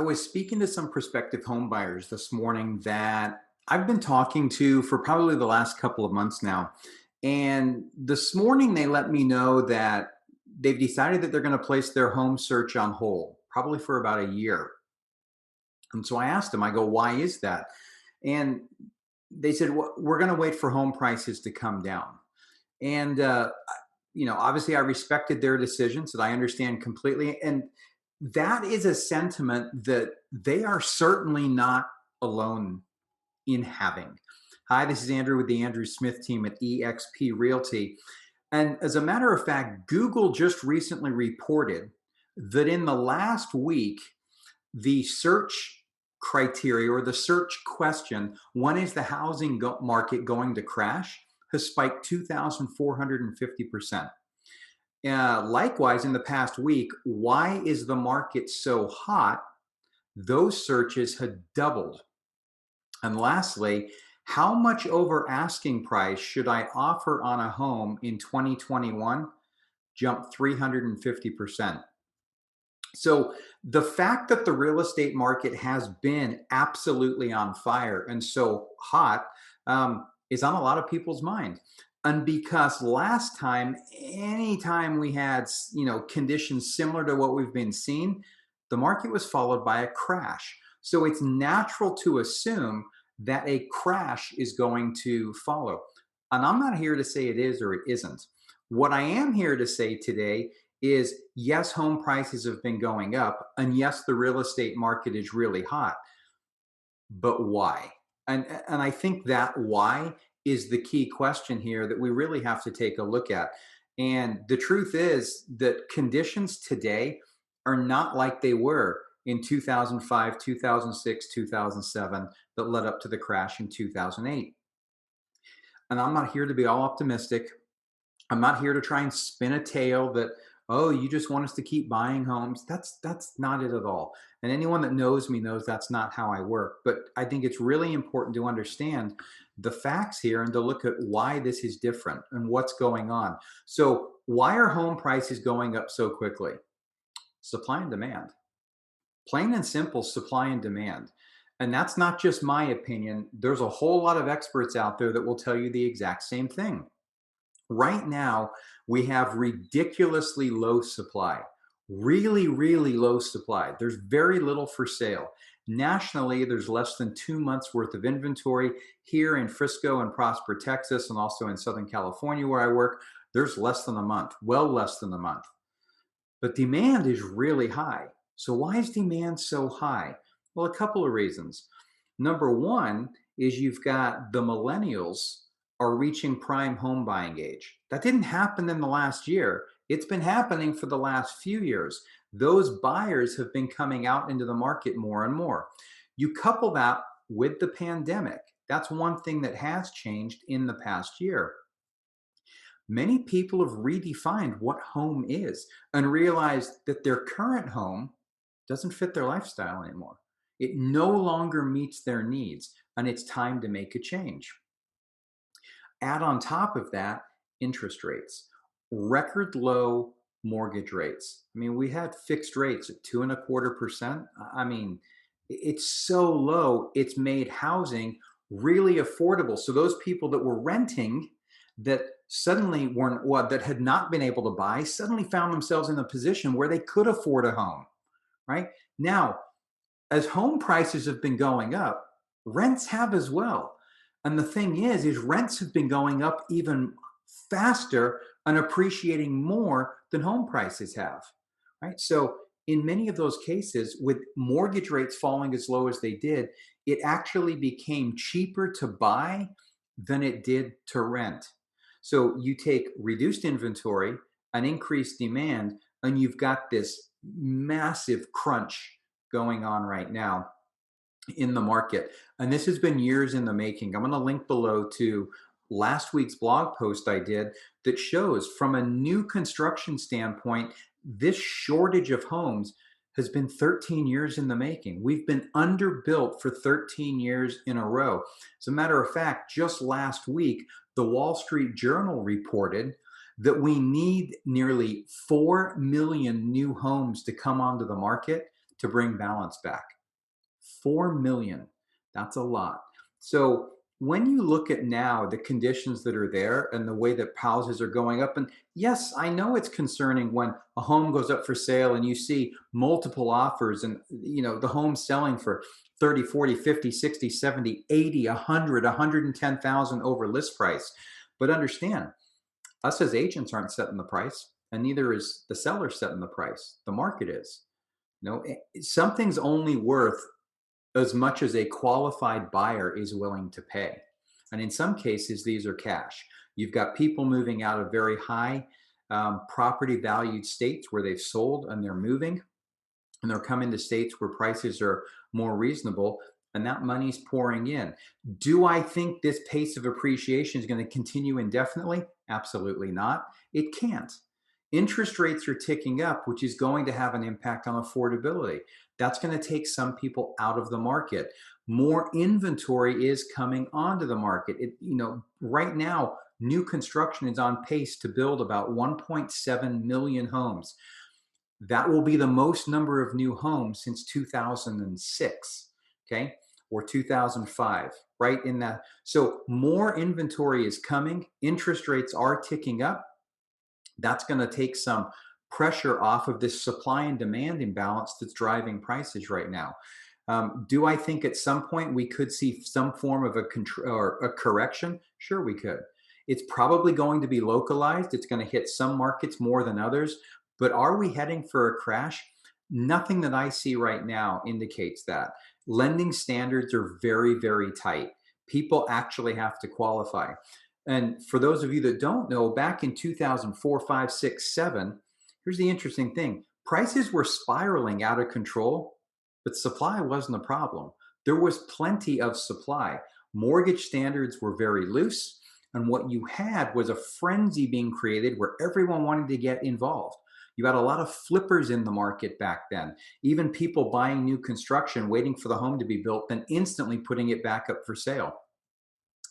I was speaking to some prospective home buyers this morning that I've been talking to for probably the last couple of months now. And this morning, they let me know that they've decided that they're going to place their home search on hold, probably for about a year. And so I asked them, I go, why is that? And they said, well, we're going to wait for home prices to come down. And, obviously I respected their decisions that I understand completely. And that is a sentiment that they are certainly not alone in having. Hi, this is Andrew with the Andrew Smith team at eXp Realty. And as a matter of fact, Google just recently reported that in the last week, the search criteria or the search question, when is the housing market going to crash, has spiked 2,450%. Likewise, in the past week, why is the market so hot? Those searches had doubled. And lastly, how much over asking price should I offer on a home in 2021? Jumped 350%. So the fact that the real estate market has been absolutely on fire and so hot is on a lot of people's mind. And because last time, anytime we had conditions similar to what we've been seeing, the market was followed by a crash. So it's natural to assume that a crash is going to follow. And I'm not here to say it is or it isn't. What I am here to say today is yes, home prices have been going up, and yes, the real estate market is really hot. But why? And I think that why is the key question here that we really have to take a look at. And the truth is that conditions today are not like they were in 2005, 2006, 2007 that led up to the crash in 2008. And I'm not here to be all optimistic. I'm not here to try and spin a tale that, oh, you just want us to keep buying homes. That's not it at all. And anyone that knows me knows that's not how I work. But I think it's really important to understand the facts here and to look at why this is different and what's going on. So why are home prices going up so quickly? Supply and demand. Plain and simple, supply and demand. And that's not just my opinion. There's a whole lot of experts out there that will tell you the exact same thing. Right now, we have ridiculously low supply, really, really low supply. There's very little for sale. Nationally, there's less than 2 months worth of inventory. Here in Frisco and Prosper, Texas, and also in Southern California where I work, there's less than a month, well less than a month. But demand is really high. So why is demand so high? Well, a couple of reasons. Number one is you've got the millennials are reaching prime home buying age. That didn't happen in the last year. It's been happening for the last few years. Those buyers have been coming out into the market more and more. You couple that with the pandemic. That's one thing that has changed in the past year. Many people have redefined what home is and realized that their current home doesn't fit their lifestyle anymore. It no longer meets their needs, and it's time to make a change. Add on top of that interest rates, record low mortgage rates. I mean, we had fixed rates at 2.25%. I mean, it's so low, it's made housing really affordable. So those people that were renting that suddenly weren't what that had not been able to buy suddenly found themselves in a position where they could afford a home, right? Now, as home prices have been going up, rents have as well. And the thing is rents have been going up even faster and appreciating more than home prices have, right? So in many of those cases, with mortgage rates falling as low as they did, it actually became cheaper to buy than it did to rent. So you take reduced inventory, an increased demand, and you've got this massive crunch going on right now in the market. And this has been years in the making. I'm going to link below to last week's blog post I did that shows from a new construction standpoint, this shortage of homes has been 13 years in the making. We've been underbuilt for 13 years in a row. As a matter of fact, just last week, the Wall Street Journal reported that we need nearly 4 million new homes to come onto the market to bring balance back. 4 million. That's a lot. So when you look at now the conditions that are there and the way that houses are going up, and yes, I know it's concerning when a home goes up for sale and you see multiple offers and the home selling for 30, 40, 50, 60, 70, 80, 100, 110,000 over list price. But understand, us as agents aren't setting the price, and neither is the seller setting the price. The market is. Something's only worth as much as a qualified buyer is willing to pay. And in some cases, these are cash. You've got people moving out of very high property valued states where they've sold and they're moving, and they're coming to states where prices are more reasonable, and that money's pouring in. Do I think this pace of appreciation is going to continue indefinitely? Absolutely not. It can't. Interest rates are ticking up, which is going to have an impact on affordability. That's going to take some people out of the market. More inventory is coming onto the market. Right now, new construction is on pace to build about 1.7 million homes. That will be the most number of new homes since 2006, okay, or 2005, right in that. So more inventory is coming. Interest rates are ticking up. That's going to take some pressure off of this supply and demand imbalance that's driving prices right now. Do I think at some point we could see some form of a correction? Sure, we could. It's probably going to be localized. It's going to hit some markets more than others. But are we heading for a crash? Nothing that I see right now indicates that. Lending standards are very, very tight. People actually have to qualify. And for those of you that don't know, back in 2004, 5, 6, 7, here's the interesting thing. Prices were spiraling out of control, but supply wasn't a problem. There was plenty of supply. Mortgage standards were very loose. And what you had was a frenzy being created where everyone wanted to get involved. You had a lot of flippers in the market back then. Even people buying new construction, waiting for the home to be built, then instantly putting it back up for sale.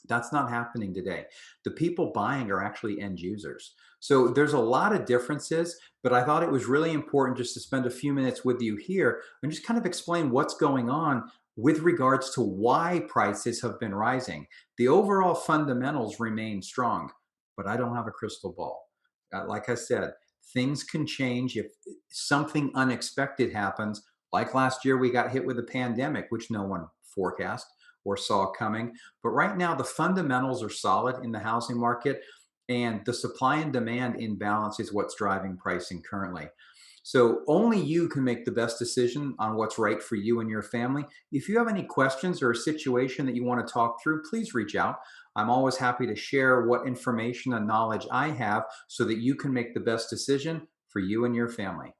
That's not happening today. The people buying are actually end users. So there's a lot of differences, but I thought it was really important just to spend a few minutes with you here and just kind of explain what's going on with regards to why prices have been rising. The overall fundamentals remain strong, but I don't have a crystal ball. Like I said, things can change if something unexpected happens. Like last year, we got hit with a pandemic, which no one forecast or saw coming. But right now, the fundamentals are solid in the housing market, and the supply and demand imbalance is what's driving pricing currently. So only you can make the best decision on what's right for you and your family. If you have any questions or a situation that you want to talk through, please reach out. I'm always happy to share what information and knowledge I have so that you can make the best decision for you and your family.